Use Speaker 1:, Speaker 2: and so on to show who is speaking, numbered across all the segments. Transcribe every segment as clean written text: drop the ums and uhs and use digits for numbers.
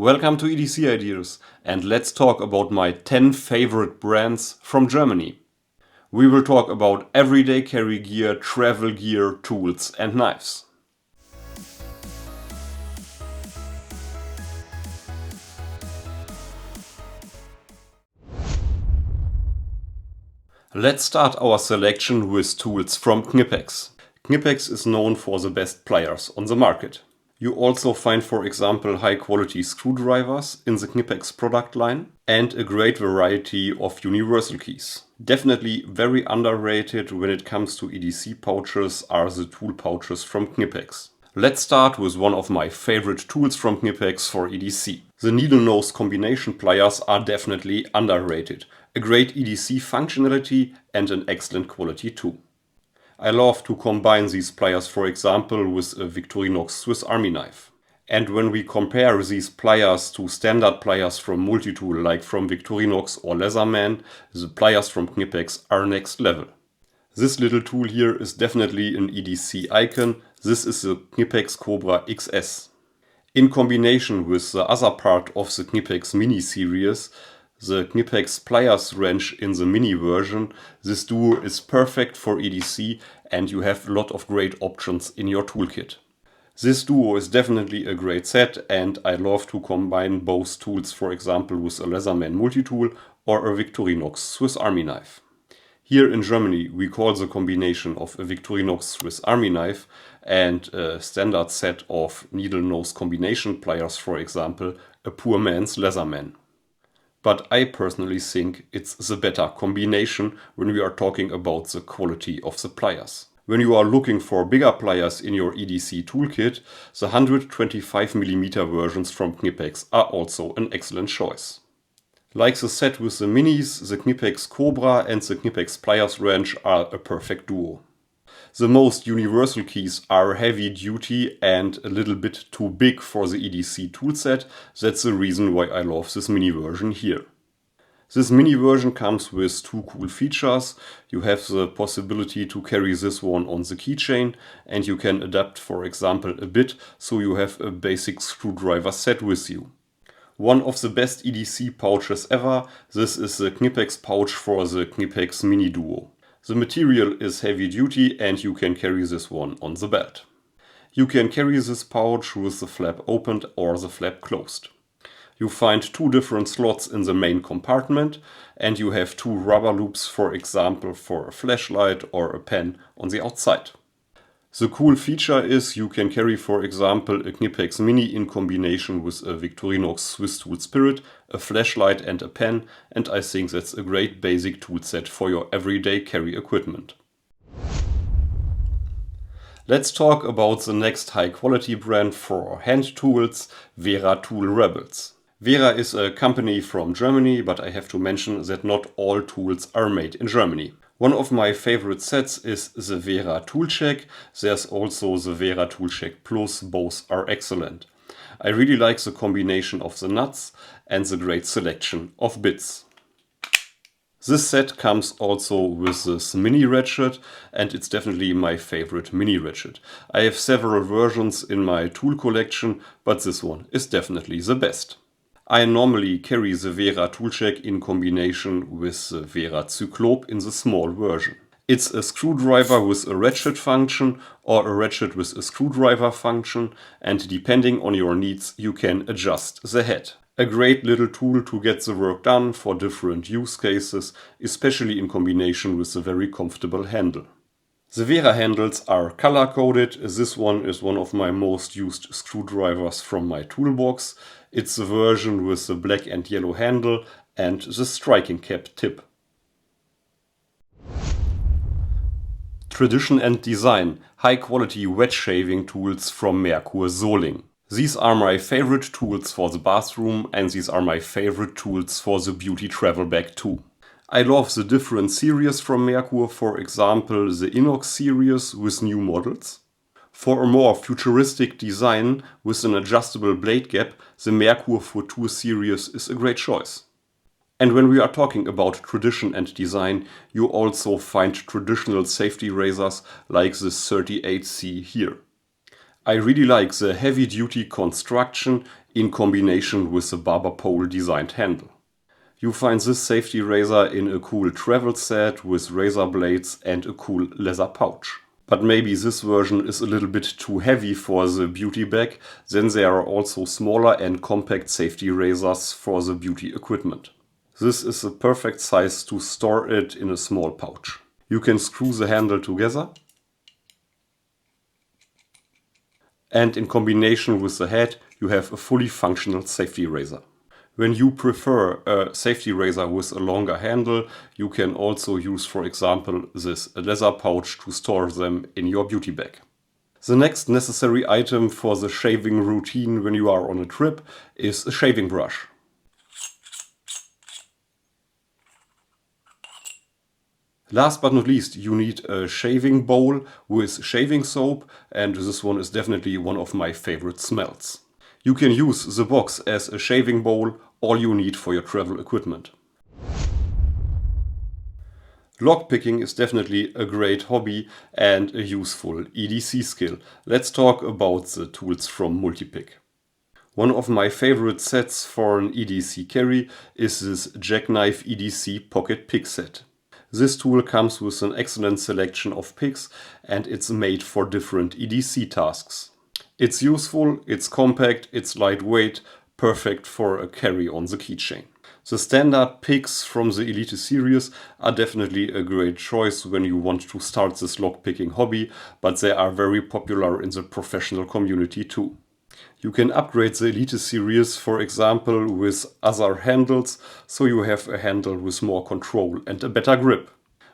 Speaker 1: Welcome to EDC Ideas, and let's talk about my 10 favorite brands from Germany. We will talk about everyday carry gear, travel gear, tools and knives. Let's start our selection with tools from Knipex. Knipex is known for the best pliers on the market. You also find, for example, high quality screwdrivers in the Knipex product line and a great variety of universal keys. Definitely very underrated when it comes to EDC pouches are the tool pouches from Knipex. Let's start with one of my favorite tools from Knipex for EDC. The needle-nose combination pliers are definitely underrated. A great EDC functionality and an excellent quality too. I love to combine these pliers, for example, with a Victorinox Swiss Army knife. And when we compare these pliers to standard pliers from Multitool like from Victorinox or Leatherman, the pliers from Knipex are next level. This little tool here is definitely an EDC icon. This is the Knipex Cobra XS. In combination with the other part of the Knipex Mini series, the Knipex pliers wrench in the mini version, this duo is perfect for EDC and you have a lot of great options in your toolkit. This duo is definitely a great set and I love to combine both tools, for example with a Leatherman multi-tool or a Victorinox Swiss Army knife. Here in Germany we call the combination of a Victorinox Swiss Army knife and a standard set of needle-nose combination pliers, for example, a poor man's Leatherman. But I personally think it's the better combination when we are talking about the quality of the pliers. When you are looking for bigger pliers in your EDC toolkit, the 125mm versions from Knipex are also an excellent choice. Like the set with the minis, the Knipex Cobra and the Knipex pliers wrench are a perfect duo. The most universal keys are heavy duty and a little bit too big for the EDC toolset. That's the reason why I love this mini version here. This mini version comes with two cool features. You have the possibility to carry this one on the keychain and you can adapt, for example, a bit so you have a basic screwdriver set with you. One of the best EDC pouches ever, this is the Knipex pouch for the Knipex Mini Duo. The material is heavy duty and you can carry this one on the belt. You can carry this pouch with the flap opened or the flap closed. You find two different slots in the main compartment and you have two rubber loops, for example for a flashlight or a pen on the outside. The cool feature is you can carry, for example, a Knipex Mini in combination with a Victorinox Swiss Tool Spirit, a flashlight and a pen, and I think that's a great basic tool set for your everyday carry equipment. Let's talk about the next high quality brand for hand tools, Wera Tool Rebels. Wera is a company from Germany, but I have to mention that not all tools are made in Germany. One of my favorite sets is the Wera Toolcheck. There's also the Wera Toolcheck Plus, both are excellent. I really like the combination of the nuts and the great selection of bits. This set comes also with this mini ratchet and it's definitely my favorite mini ratchet. I have several versions in my tool collection, but this one is definitely the best. I normally carry the Wera Toolcheck in combination with the Wera Cyclope in the small version. It's a screwdriver with a ratchet function or a ratchet with a screwdriver function, and depending on your needs you can adjust the head. A great little tool to get the work done for different use cases, especially in combination with a very comfortable handle. The Wera handles are color coded. This one is one of my most used screwdrivers from my toolbox. It's the version with the black and yellow handle and the striking cap tip. Tradition and design, high quality wedge shaving tools from Merkur Soling. These are my favorite tools for the bathroom and these are my favorite tools for the beauty travel bag too. I love the different series from Merkur, for example the Inox series with new models. For a more futuristic design with an adjustable blade gap, the Merkur Futur series is a great choice. And when we are talking about tradition and design, you also find traditional safety razors like the 38C here. I really like the heavy-duty construction in combination with the barber pole designed handle. You find this safety razor in a cool travel set with razor blades and a cool leather pouch. But maybe this version is a little bit too heavy for the beauty bag, then there are also smaller and compact safety razors for the beauty equipment. This is the perfect size to store it in a small pouch. You can screw the handle together, and in combination with the head you have a fully functional safety razor. When you prefer a safety razor with a longer handle, you can also use, for example, this leather pouch to store them in your beauty bag. The next necessary item for the shaving routine when you are on a trip is a shaving brush. Last but not least, you need a shaving bowl with shaving soap, and this one is definitely one of my favorite smells. You can use the box as a shaving bowl, all you need for your travel equipment. Lockpicking is definitely a great hobby and a useful EDC skill. Let's talk about the tools from Multipick. One of my favorite sets for an EDC carry is this jackknife EDC pocket pick set. This tool comes with an excellent selection of picks and it's made for different EDC tasks. It's useful, it's compact, it's lightweight, perfect for a carry on the keychain. The standard picks from the Elite series are definitely a great choice when you want to start this lockpicking hobby, but they are very popular in the professional community too. You can upgrade the Elite series, for example, with other handles, so you have a handle with more control and a better grip.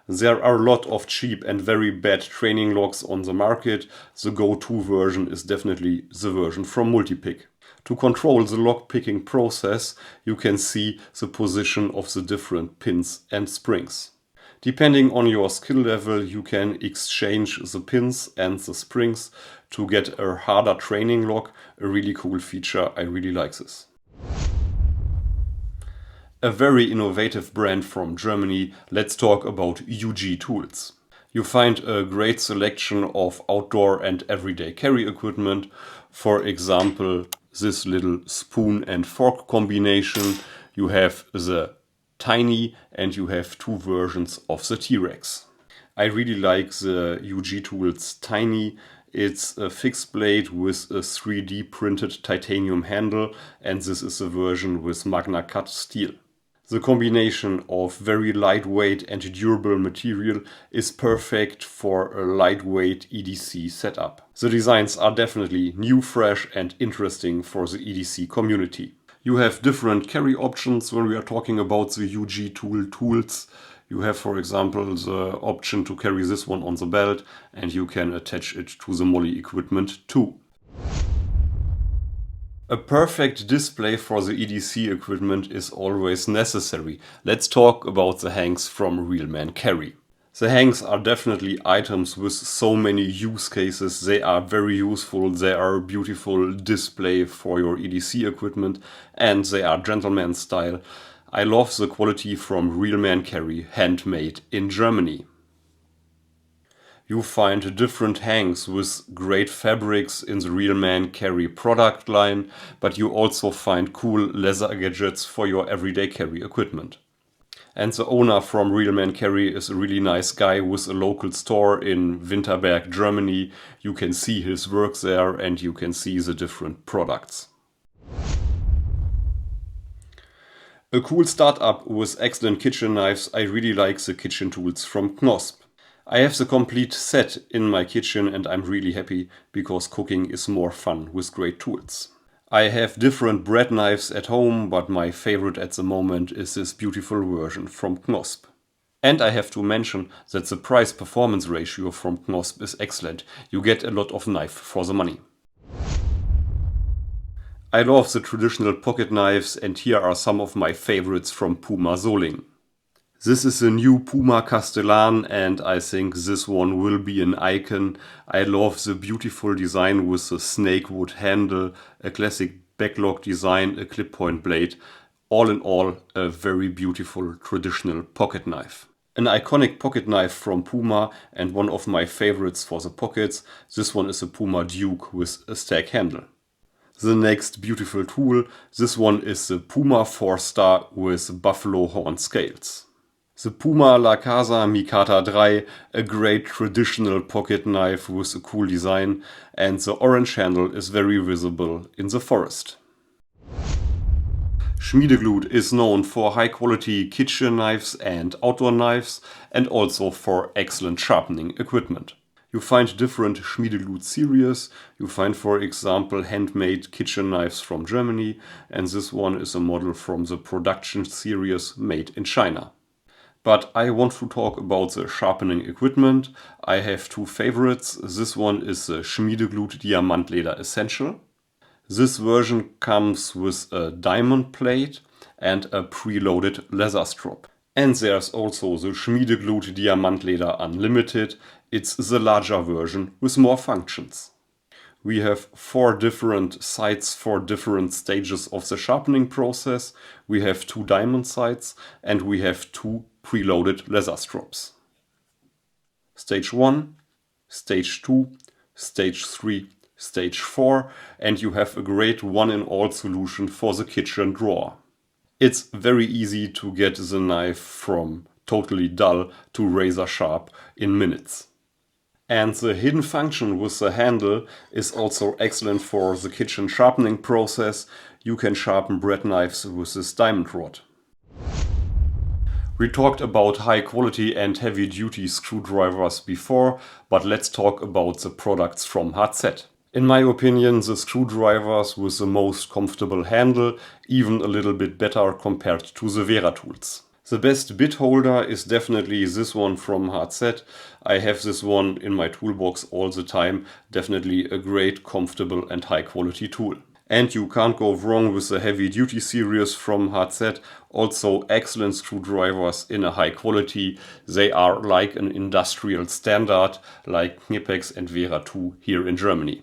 Speaker 1: There are a lot of cheap and very bad training locks on the market. The go-to version is definitely the version from Multipick. To control the lock-picking process, you can see the position of the different pins and springs. Depending on your skill level, you can exchange the pins and the springs to get a harder training lock. A really cool feature, I really like this. A very innovative brand from Germany, let's talk about UG Tools. You find a great selection of outdoor and everyday carry equipment. For example, this little spoon and fork combination. You have the Tiny and you have two versions of the T-Rex. I really like the UG Tools Tiny. It's a fixed blade with a 3D printed titanium handle, and this is a version with Magna Cut steel. The combination of very lightweight and durable material is perfect for a lightweight EDC setup. The designs are definitely new, fresh and interesting for the EDC community. You have different carry options when we are talking about the UG tools. You have, for example, the option to carry this one on the belt, and you can attach it to the molly equipment too. A perfect display for the EDC equipment is always necessary. Let's talk about the hangs from Realman Carry. The hangs are definitely items with so many use cases. They are very useful, they are a beautiful display for your EDC equipment, and they are gentleman style. I love the quality from Realman Carry, handmade in Germany. You find different hangs with great fabrics in the Realman Carry product line, but you also find cool leather gadgets for your everyday carry equipment. And the owner from Realman Carry is a really nice guy with a local store in Winterberg, Germany. You can see his work there and you can see the different products. A cool startup with excellent kitchen knives. I really like the kitchen tools from Knosp. I have the complete set in my kitchen and I'm really happy because cooking is more fun with great tools. I have different bread knives at home, but my favorite at the moment is this beautiful version from Knosp. And I have to mention that the price-performance ratio from Knosp is excellent. You get a lot of knife for the money. I love the traditional pocket knives, and here are some of my favorites from Puma Soling. This is a new Puma Castellan and I think this one will be an icon. I love the beautiful design with the snakewood handle, a classic backlock design, a clip point blade. All in all, a very beautiful traditional pocket knife. An iconic pocket knife from Puma and one of my favorites for the pockets. This one is a Puma Duke with a stag handle. The next beautiful tool, this one is the Puma 4-star with buffalo horn scales. The Puma La Casa Mikata 3, a great traditional pocket knife with a cool design, and the orange handle is very visible in the forest. Schmiedeglut is known for high quality kitchen knives and outdoor knives, and also for excellent sharpening equipment. You find different Schmiedeglut series. You find, for example, handmade kitchen knives from Germany, and this one is a model from the production series made in China. But I want to talk about the sharpening equipment. I have two favorites. This one is the Schmiedeglut Diamantleder Essential. This version comes with a diamond plate and a preloaded leather strap. And there's also the Schmiedeglut Diamantleder Unlimited. It's the larger version with more functions. We have 4 different sights for different stages of the sharpening process. We have 2 diamond sights and we have 2 preloaded leather straps. Stage 1, Stage 2, Stage 3, Stage 4, and you have a great one-in-all solution for the kitchen drawer. It's very easy to get the knife from totally dull to razor sharp in minutes. And the hidden function with the handle is also excellent for the kitchen sharpening process. You can sharpen bread knives with this diamond rod. We talked about high quality and heavy duty screwdrivers before, but let's talk about the products from Hazet. In my opinion, the screwdrivers with the most comfortable handle, even a little bit better compared to the Wera tools. The best bit holder is definitely this one from Hazet. I have this one in my toolbox all the time. Definitely a great, comfortable and high quality tool. And you can't go wrong with the heavy duty series from Hazet. Also excellent screwdrivers in a high quality. They are like an industrial standard like Knipex and Wera 2 here in Germany.